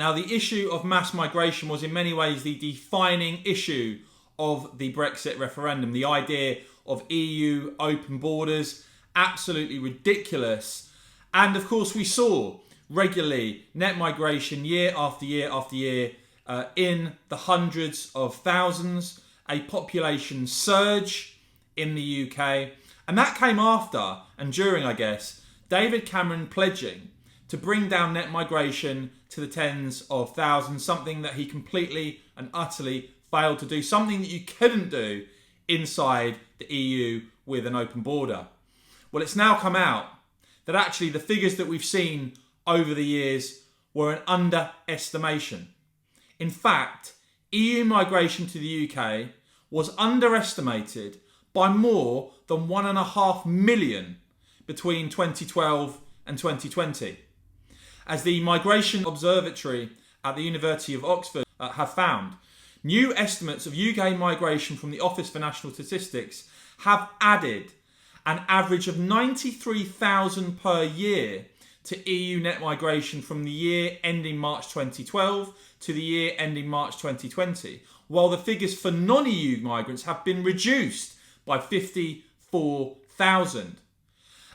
Now, the issue of mass migration was in many ways the defining issue of the Brexit referendum. The idea of EU open borders, absolutely ridiculous. And of course, we saw regularly net migration year after year after year in the hundreds of thousands, a population surge in the UK. And that came after and during, I guess, David Cameron pledging to bring down net migration to the tens of thousands, something that he completely and utterly failed to do, something that you couldn't do inside the EU with an open border. Well, it's now come out that actually the figures that we've seen over the years were an underestimation. In fact, EU migration to the UK was underestimated by more than 1.5 million between 2012 and 2020. As the Migration Observatory at the University of Oxford have found, new estimates of UK migration from the Office for National Statistics have added an average of 93,000 per year to EU net migration from the year ending March 2012 to the year ending March 2020, while the figures for non-EU migrants have been reduced by 54,000.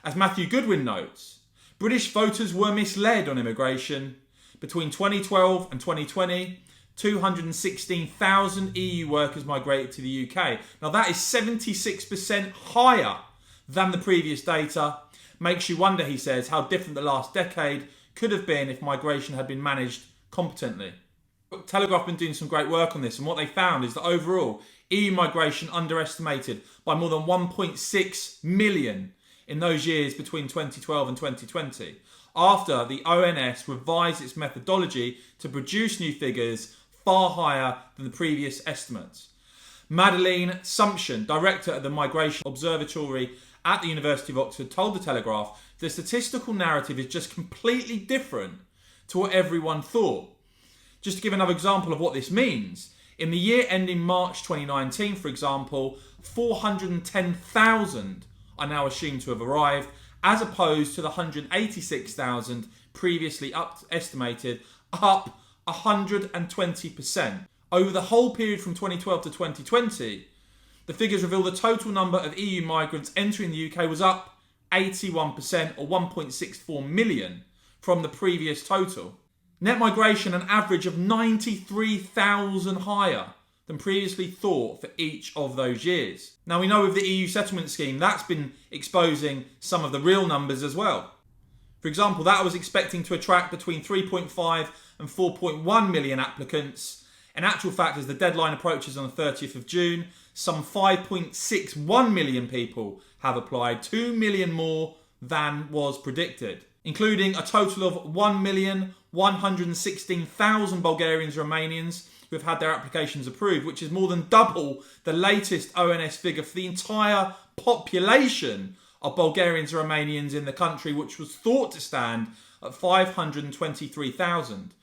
As Matthew Goodwin notes, British voters were misled on immigration. Between 2012 and 2020, 216,000 EU workers migrated to the UK. Now that is 76% higher than the previous data. Makes you wonder, he says, how different the last decade could have been if migration had been managed competently. Telegraph have been doing some great work on this, and what they found is that overall, EU migration underestimated by more than 1.6 million in those years between 2012 and 2020, after the ONS revised its methodology to produce new figures far higher than the previous estimates. Madeleine Sumption, director of the Migration Observatory at the University of Oxford, told the Telegraph the statistical narrative is just completely different to what everyone thought. Just to give another example of what this means, in the year ending March 2019, for example, 410,000 are now assumed to have arrived, as opposed to the 186,000 previously estimated, up 120%. Over the whole period from 2012 to 2020, the figures reveal the total number of EU migrants entering the UK was up 81%, or 1.64 million, from the previous total. Net migration an average of 93,000 higher than previously thought for each of those years. Now we know with the EU settlement scheme, that's been exposing some of the real numbers as well. For example, that was expecting to attract between 3.5 and 4.1 million applicants. In actual fact, as the deadline approaches on the 30th of June, some 5.61 million people have applied, 2 million more than was predicted, including a total of 1,116,000 Bulgarians and Romanians who have had their applications approved, which is more than double the latest ONS figure for the entire population of Bulgarians and Romanians in the country, which was thought to stand at 523,000.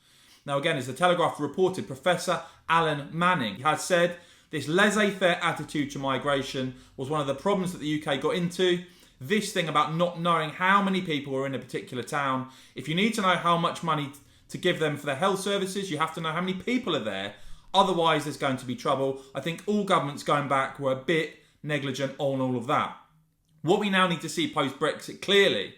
Now again, as the Telegraph reported, Professor Alan Manning has said this laissez-faire attitude to migration was one of the problems that the UK got into. This thing about not knowing how many people are in a particular town. If you need to know how much money to give them for their health services, you have to know how many people are there. Otherwise, there's going to be trouble. I think all governments going back were a bit negligent on all of that. What we now need to see post-Brexit clearly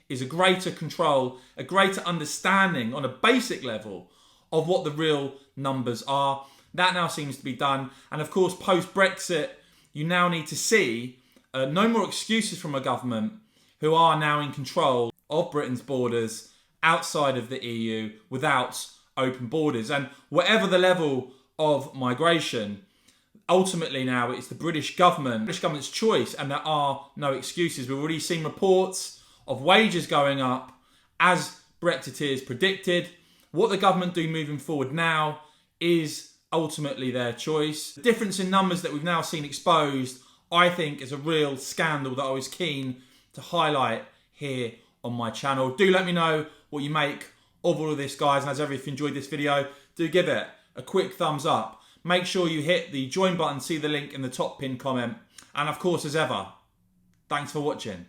is a greater control, a greater understanding on a basic level of what the real numbers are. That now seems to be done. And of course, post-Brexit, you now need to see no more excuses from a government who are now in control of Britain's borders outside of the EU without open borders. And whatever the level of migration, ultimately now it's the British government's choice, and there are no excuses. We've already seen reports of wages going up as Brexiteers predicted. What the government do moving forward now is ultimately their choice. The difference in numbers that we've now seen exposed, I think, is a real scandal that I was keen to highlight here on my channel. Do let me know what you make of all of this, guys. And as ever, if you enjoyed this video, do give it a quick thumbs up. Make sure you hit the join button, see the link in the top pinned comment. And of course, as ever, thanks for watching.